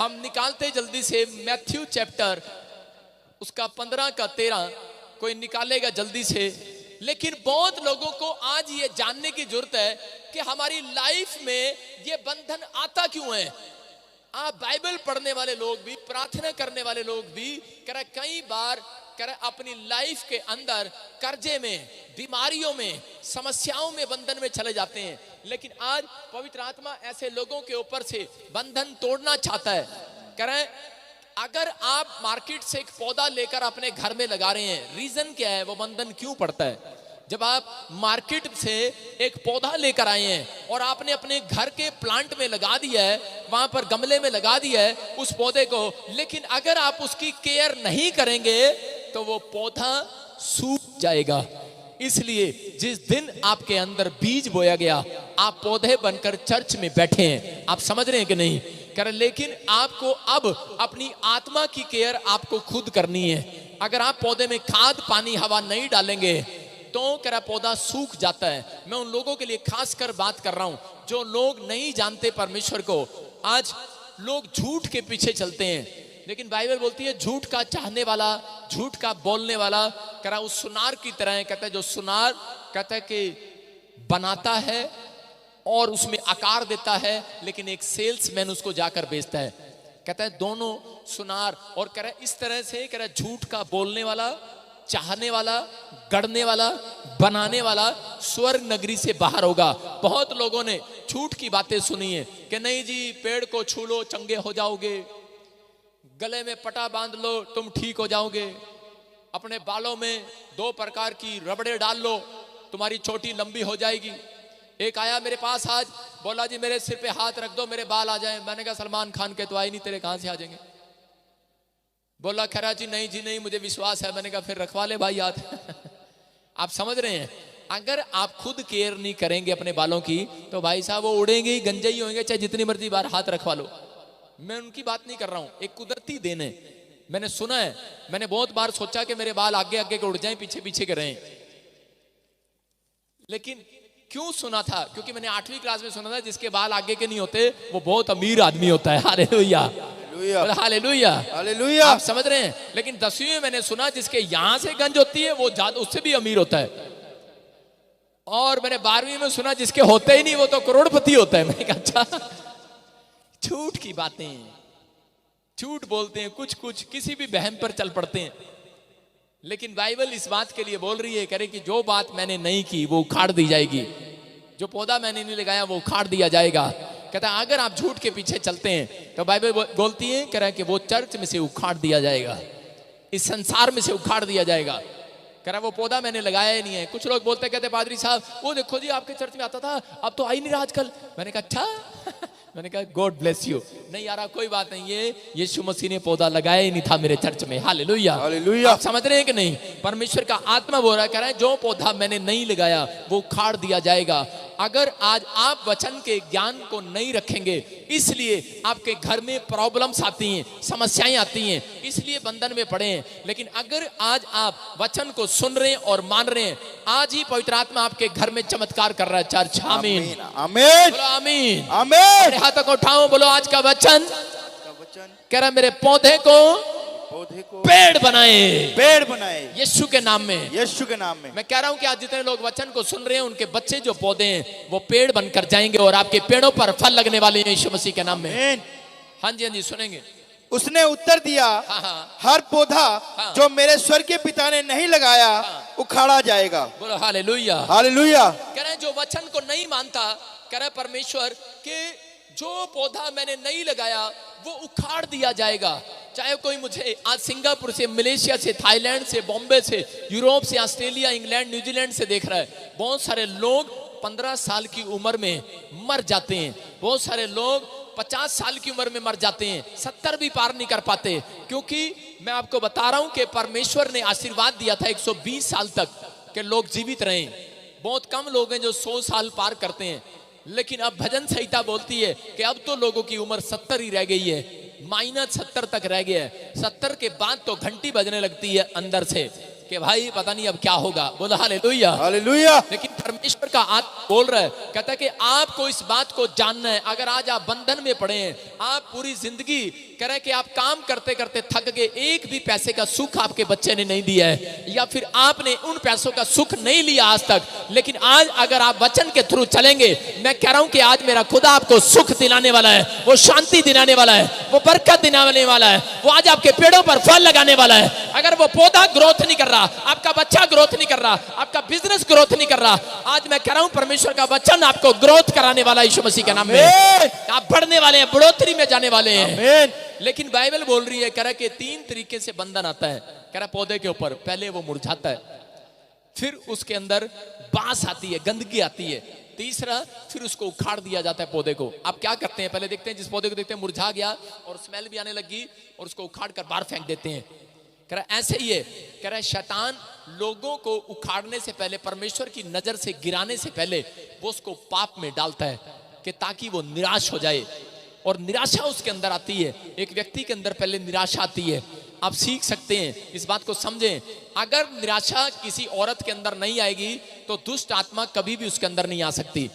हम निकालते जल्दी से मैथ्यू चैप्टर उसका 15 का 13, कोई निकालेगा जल्दी से। लेकिन बहुत लोगों को आज ये जानने की जरूरत है कि हमारी लाइफ में ये बंधन आता क्यों है। आप बाइबल पढ़ने वाले लोग भी, प्रार्थना करने वाले लोग भी कई बार अपनी लाइफ के अंदर कर्जे में, बीमारियों में, समस्याओं में, बंधन में चले जाते हैं। लेकिन आज पवित्र आत्मा ऐसे लोगों के ऊपर से बंधन तोड़ना चाहता है। अगर आप मार्केट से एक पौधा लेकर अपने घर में लगा रहे हैं, रीजन क्या है, वो बंधन क्यों पड़ता है? जब आप मार्केट से एक पौधा लेकर आए हैं और आपने अपने घर के प्लांट में लगा दिया है, वहां पर गमले में लगा दिया है उस पौधे को, लेकिन अगर आप उसकी केयर नहीं करेंगे तो वो पौधा सूख जाएगा। इसलिए जिस दिन आपके अंदर बीज बोया गया, आप पौधे बनकर चर्च में बैठे हैं। आप समझ रहे हैं कि नहीं? लेकिन आपको अब अपनी आत्मा की केयर आपको खुद करनी है। अगर आप पौधे में खाद, पानी, हवा नहीं डालेंगे तो पौधा सूख जाता है। मैं उन लोगों के लिए खास कर बात कर रहा हूं जो लोग नहीं जानते परमेश्वर को। आज लोग झूठ के पीछे चलते हैं, लेकिन बाइबल बोलती है झूठ का चाहने वाला, झूठ का बोलने वाला उस सुनार की तरह है। कहता है जो सुनार कि बनाता है और उसमें आकार देता है, लेकिन एक सेल्समैन उसको जाकर बेचता है। कहता है दोनों सुनार, और इस तरह से झूठ का बोलने वाला, चाहने वाला, गढ़ने वाला, बनाने वाला स्वर्ग नगरी से बाहर होगा। बहुत लोगों ने झूठ की बातें सुनी है कि नहीं जी, पेड़ को छू लो चंगे हो जाओगे, गले में पटा बांध लो तुम ठीक हो जाओगे, अपने बालों में 2 प्रकार की रबड़े डाल लो तुम्हारी चोटी लंबी हो जाएगी। एक आया मेरे पास आज, बोला जी मेरे सिर पे हाथ रख दो मेरे बाल आ जाए। मैंने कहा सलमान खान के तो आए नहीं, तेरे कहां से आ जाएंगे? बोला खैरा जी नहीं जी नहीं, मुझे विश्वास है। मैंने कहा फिर रखवा ले भाई हाथ। आप समझ रहे हैं? अगर आप खुद केयर नहीं करेंगे अपने बालों की तो भाई साहब वो उड़ेंगे ही, गंजे ही होंगे, चाहे जितनी मर्जी बार हाथ रखवा लो। मैं उनकी बात नहीं कर रहा हूं, एक कुदरती देन है। मैंने सुना है, मैंने बहुत बार सोचा कि मेरे बाल आगे आगे के उड़ जाएं, पीछे पीछे के रहें। लेकिन क्यों सुना था? क्योंकि मैंने 8वीं क्लास में सुना था जिसके बाल आगे के नहीं होते वो बहुत अमीर आदमी होता है। Hallelujah, hallelujah, hallelujah. आप समझ रहे हैं? लेकिन 10वीं में मैंने सुना जिसके यहां से गंज होती है वो ज्यादा, उससे भी अमीर होता है। और मैंने 12वीं में सुना जिसके होते ही नहीं वो तो करोड़पति होता है। मैंने कहा अच्छा, झूठ की बातें, झूठ बोलते हैं, कुछ कुछ किसी भी बहम पर चल पड़ते हैं। लेकिन बाइबल इस बात के लिए बोल रही है कि जो बात मैंने नहीं की वो उखाड़ दी जाएगी, जो पौधा मैंने नहीं लगाया वो उखाड़ दिया जाएगा। कहता है अगर आप झूठ के पीछे चलते हैं तो बाइबल बोलती है कि वो चर्च में से उखाड़ दिया जाएगा, इस संसार में से उखाड़ दिया जाएगा। वो पौधा मैंने लगाया ही नहीं है। कुछ लोग बोलते कहते पादरी साहब वो देखो जी आपके चर्च में आता था, अब तो आ ही नहीं रहा आजकल। मैंने कहा अच्छा। मैंने कहा गॉड ब्लेस यू। नहीं यार कोई बात नहीं, ये यीशु मसीह ने पौधा लगाया ही नहीं था मेरे चर्च में। Hallelujah, hallelujah. आप समझ रहे हैं कि नहीं? परमेश्वर का आत्मा बोल रहा है, कह रहा है जो पौधा मैंने नहीं लगाया वो उखाड़ दिया जाएगा। अगर आज आप वचन के ज्ञान को नहीं रखेंगे, इसलिए आपके घर में प्रॉब्लम्स आती हैं, समस्याएं आती हैं, इसलिए बंधन में पड़े हैं। लेकिन अगर आज आप वचन को सुन रहे हैं और मान रहे हैं, आज ही पवित्र आत्मा आपके घर में चमत्कार कर रहा है। चर्च आमीन, आमीन, बोलो आमीन, आमीन। हाथों को उठाओ, बोलो आज का वचन कह रहा मेरे पौधे को पेड़ बनाए, पेड़ बनाए यीशु के नाम में, यीशु के नाम में। मैं कह रहा हूं कि आज जितने लोग वचन को सुन रहे हैं उनके बच्चे जो पौधे हैं वो पेड़ बनकर जाएंगे और आपके पेड़ों पर फल लगने वाले हैं यीशु मसीह के नाम में। हाँ जी, हाँ जी, सुनेंगे। उसने उत्तर दिया, हाँ, हर पौधा हाँ, जो मेरे स्वर्गीय पिता ने नहीं लगाया हाँ, उखाड़ा जाएगा। बोलो हालेलुया, हालेलुया। कह रहे जो वचन को नहीं मानता, कह रहे परमेश्वर के जो पौधा मैंने नहीं लगाया वो उखाड़ दिया जाएगा। चाहे कोई मुझे आज सिंगापुर से, मलेशिया से, थाईलैंड से, बॉम्बे से, यूरोप से, ऑस्ट्रेलिया, इंग्लैंड, न्यूजीलैंड से देख रहा है। बहुत सारे लोग 15 साल की उम्र में मर जाते हैं, बहुत सारे लोग 50 साल की उम्र में मर जाते हैं, 70 भी पार नहीं कर पाते। क्योंकि मैं आपको बता रहा हूं कि परमेश्वर ने आशीर्वाद दिया था 120 साल तक के लोग जीवित रहें। बहुत कम लोग हैं जो 100 साल पार करते हैं। लेकिन अब भजन संहिता बोलती है कि अब तो लोगों की उम्र 70 ही रह गई है, -70 तक रह गया है। 70 के बाद तो घंटी बजने लगती है अंदर से कि भाई पता नहीं अब क्या होगा। बोला हालेलुया, हालेलुया। लेकिन परमेश्वर का आत्मा बोल रहा है, कहता है कि आपको इस बात को जानना है। अगर आज आप बंधन में पड़े हैं, आप पूरी जिंदगी कह रहे कि आप काम करते करते थक गए, एक भी पैसे का सुख आपके बच्चे ने नहीं दिया है, या फिर आपने उन पैसों का सुख नहीं लिया आज तक, लेकिन आज अगर आप वचन के थ्रू चलेंगे, मैं कह रहा हूं कि आज मेरा खुदा आपको सुख दिलाने वाला है, वो शांति दिलाने वाला है, वो बरकत दिलाने वाला है, वो आज आपके पेड़ों पर फल लगाने वाला है। अगर वो पौधा ग्रोथ नहीं कर रहा, आपका बच्चा ग्रोथ नहीं कर रहा, आपका बिजनेस ग्रोथ नहीं कर रहा, आज मैं कह रहा हूं परमेश्वर का वचन आपको ग्रोथ कराने वाला है यीशु मसीह के नाम में। आप बढ़ने वाले हैं, बढ़ोतरी में जाने वाले हैं। लेकिन बाइबल बोल रही है, कह रहा कि 3 तरीके से बंधन आता है, कह रहा पौधे के ऊपर पहले वो मुरझाता है, फिर उसके अंदर बांस आती है, गंदगी आती है, तीसरा फिर उसको उखाड़ दिया जाता है पौधे को। आप क्या करते हैं, पहले देखते हैं, जिस पौधे को देखते हैं मुरझा गया और स्मेल भी आने लगी और उसको उखाड़ कर बाहर फेंक देते हैं। कह रहा ऐसे ही है, कह रहा शैतान लोगों को उखाड़ने से पहले, परमेश्वर की नजर से गिराने से पहले वो उसको पाप में डालता है कि ताकि वो निराश हो जाए, और निराशा उसके अंदर आती है। एक व्यक्ति के अंदर पहले निराशा आती है। आप सीख सकते हैं, इस बात को समझें, अगर निराशा किसी औरत के अंदर नहीं आएगी तो दुष्ट आत्मा कभी भी उसके अंदर नहीं आ सकती।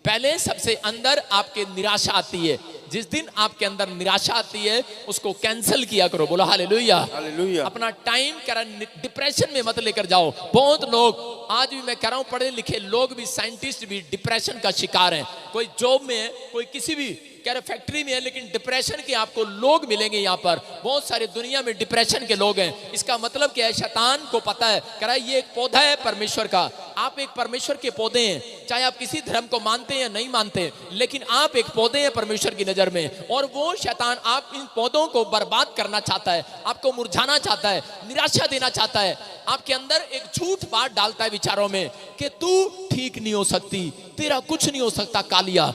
पहले सबसे अंदर आपके निराशा आती है। जिस दिन आपके अंदर निराशा आती है उसको कैंसिल किया करो। बोलो हालेलुया, हालेलुया। अपना टाइम डिप्रेशन में मत लेकर जाओ। बहुत लोग आज भी, मैं कह रहा हूं, पढ़े लिखे लोग भी, साइंटिस्ट भी डिप्रेशन का शिकार हैं। कोई जॉब में है, कोई किसी भी कह रहे फैक्ट्री में है, लेकिन डिप्रेशन के आपको लोग मिलेंगे यहाँ पर। बहुत सारी दुनिया में डिप्रेशन के लोग हैं। इसका मतलब क्या है, शैतान को पता है, कह रहा है ये एक पौधा है परमेश्वर का, आप एक परमेश्वर के पौधे हैं, चाहे आप किसी धर्म को मानते हैं या नहीं मानते, लेकिन आप एक पौधे हैं परमेश्वर की नजर में। और वो शैतान आप इन पौधों को बर्बाद करना चाहता है, आपको मुरझाना चाहता है, निराशा देना चाहता है। आपके अंदर एक झूठ बात डालता है विचारों में कि तू ठीक नहीं हो सकती, तेरा कुछ नहीं हो सकता, कालिया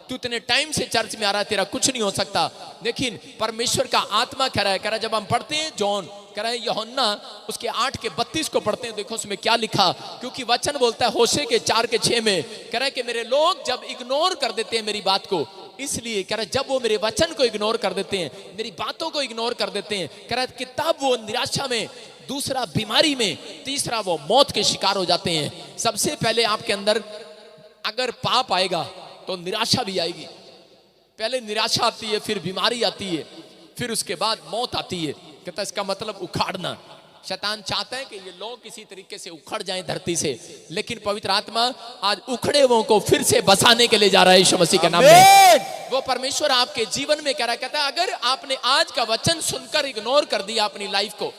तू इतने टाइम से चर्च में आ रहा है, तेरा कुछ नहीं हो सकता। लेकिन परमेश्वर का आत्मा कह रहा है जब हम पढ़ते हैं जॉन, कह रहा है यूहन्ना उसके 8:32 को पढ़ते हैं, देखो उसमें क्या लिखा। क्योंकि वचन बोलता है होशे के 4:6 में, कह रहा है कि मेरे लोग जब इग्नोर कर देते हैं मेरी बात को, इसलिए कह रहा है जब वो मेरे वचन को इग्नोर कर देते हैं, मेरी बातों को इग्नोर कर देते हैं, कह रहा है कि तब वो निराशा में, दूसरा बीमारी में, तीसरा वो मौत के शिकार हो जाते हैं। सबसे पहले आपके अंदर अगर पाप आएगा तो निराशा भी आएगी। पहले निराशा आती है, फिर बीमारी आती है, फिर उसके बाद मौत आती है। कहता है इसका मतलब उखाड़ना। शैतान चाहता है कि ये लोग किसी तरीके से उखड़ जाएं धरती से, लेकिन पवित्र आत्मा आज उखड़े हुओं को फिर से बसाने के लिए जा रहा है यीशु मसीह के नाम में। वो परमेश्वर आपके जीवन में कह रहा है, कहता है अगर आपने आज का वचन सुनकर इग्नोर कर दिया अपनी लाइफ को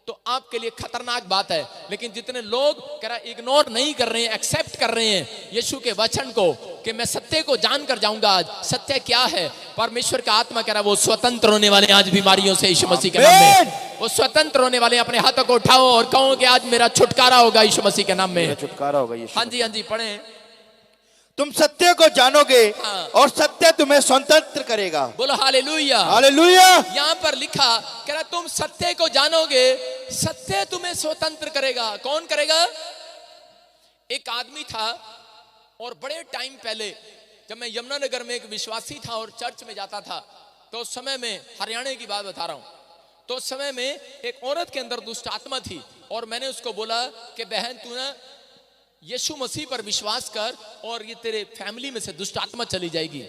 तो आपके लिए खतरनाक बात है। लेकिन जितने लोग कह रहा इग्नोर नहीं कर रहे हैं, एक्सेप्ट कर रहे हैं यीशु के वचन को कि मैं सत्य को जानकर जाऊंगा। आज सत्य क्या है, परमेश्वर का आत्मा कह रहा है वो स्वतंत्र होने वाले आज बीमारियों से यीशु मसीह के नाम में। वो स्वतंत्र होने वाले। अपने हाथों को उठाओ और कहो कि आज मेरा छुटकारा होगा यीशु मसीह के नाम में, छुटकारा होगा। हाँ जी, हाँ जी, पढ़े। तुम सत्य को जानोगे और सत्य तुम्हें स्वतंत्र करेगा। बोलो हालेलुया, हालेलुया। यहाँ पर लिखा, कह रहा तुम सत्य को जानोगे, सत्य तुम्हें स्वतंत्र करेगा। कौन करेगा? एक आदमी था और बड़े टाइम पहले जब मैं यमुनानगर में एक विश्वासी था और चर्च में जाता था, तो उस समय में, हरियाणा की बात बता रहा हूं, तो उस समय में एक औरत के अंदर दुष्ट आत्मा थी और मैंने उसको बोला कि बहन तू ना यीशु मसीह पर विश्वास कर और ये तेरे फैमिली में से दुष्ट आत्मा चली जाएगी।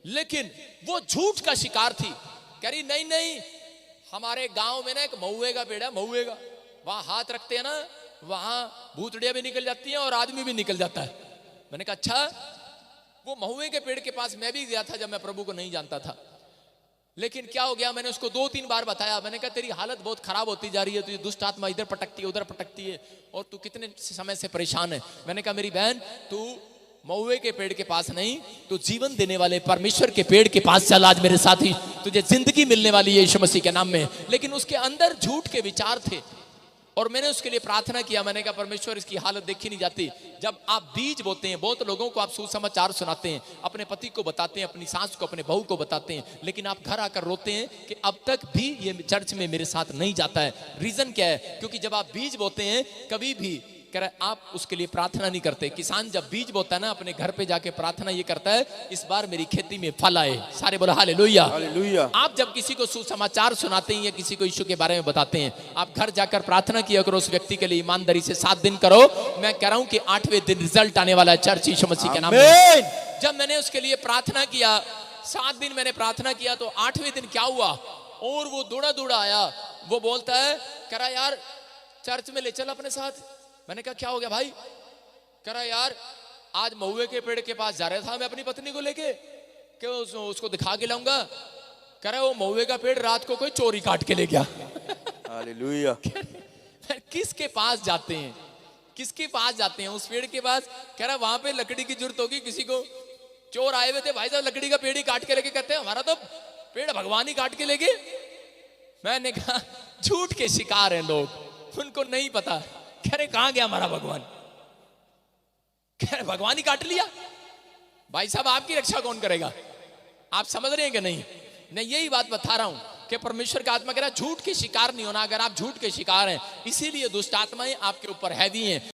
लेकिन वो झूठ का शिकार थी। कह रही नहीं नहीं, हमारे गांव में ना एक महुए का पेड़ है, महुए का, वहां हाथ रखते हैं ना, वहां भूतड़ियां भी निकल जाती हैं और आदमी भी निकल जाता है। मैंने कहा अच्छा। वो महुए के पेड़ के पास मैं भी गया था जब मैं प्रभु को नहीं जानता था। लेकिन क्या हो गया, मैंने उसको 2-3 बार बताया। मैंने कहा तेरी हालत बहुत खराब होती जा रही है, तुझे दुष्ट आत्मा इधर पटकती है उधर पटकती है और तू कितने समय से परेशान है। मैंने कहा मेरी बहन तू महुए के पेड़ के पास नहीं, तू जीवन देने वाले परमेश्वर के पेड़ के पास चल। आज मेरे साथी तुझे जिंदगी मिलने वाली है यीशु मसीह के नाम में। लेकिन उसके अंदर झूठ के विचार थे और मैंने उसके लिए प्रार्थना किया। मैंने कहा परमेश्वर इसकी हालत देखी नहीं जाती। जब आप बीज बोते हैं, बहुत लोगों को आप सुसमाचार सुनाते हैं, अपने पति को बताते हैं, अपनी सास को, अपने बहू को बताते हैं, लेकिन आप घर आकर रोते हैं कि अब तक भी ये चर्च में मेरे साथ नहीं जाता है। रीजन क्या है? क्योंकि जब आप बीज बोते हैं कभी भी कह रहा है आप उसके लिए प्रार्थना नहीं करते। किसान जब बीज बोता है ना, अपने घर पे जाके प्रार्थना ये करता है इस बार मेरी खेती में फल आए। सारे बोलो हालेलुया, हालेलुया। आप जब किसी को सुसमाचार सुनाते हैं या किसी को यीशु के बारे में बताते हैं, आप घर जाकर प्रार्थना किया करो उस व्यक्ति के लिए, ईमानदारी से 7 दिन करो। मैं कह रहा हूं कि 8वें दिन रिजल्ट आने वाला है चर्च यीशु मसीह के नाम में। जब मैंने उसके लिए प्रार्थना किया 7 दिन मैंने प्रार्थना किया तो 8वें दिन क्या हुआ, और वो दौड़ा दौड़ा आया, वो बोलता है, कह रहा यार चर्च में ले चल अपने साथ। मैंने कहा क्या हो गया भाई? कह रहा यार आज महुए के पेड़ के पास जा रहा था मैं अपनी पत्नी को लेके, कि उसको दिखा के लाऊंगा। कह रहा वो महुए का पेड़ रात को कोई चोरी काट के ले गया। हालेलुया। किसके पास जाते हैं, किसके पास जाते हैं? उस पेड़ के पास। कह रहा वहां पे लकड़ी की जरूरत होगी किसी को, चोर आए हुए थे भाई साहब, लकड़ी का पेड़ ही काट के लेके, कहते हैं हमारा तो पेड़ भगवान ही काट के ले गए। मैंने कहा झूठ के शिकार हैं लोग, उनको नहीं पता। कह रहे कहां गया हमारा भगवान? कह रहे भगवान ही काट लिया। भाई साहब आपकी रक्षा कौन करेगा? आप समझ रहे हैं कि नहीं? मैं यही बात बता रहा हूं कि परमेश्वर का आत्मा कह रहा है झूठ के शिकार नहीं होना। अगर आप झूठ के शिकार हैं, इसीलिए दुष्ट आत्माएं आपके ऊपर हैवी हैं।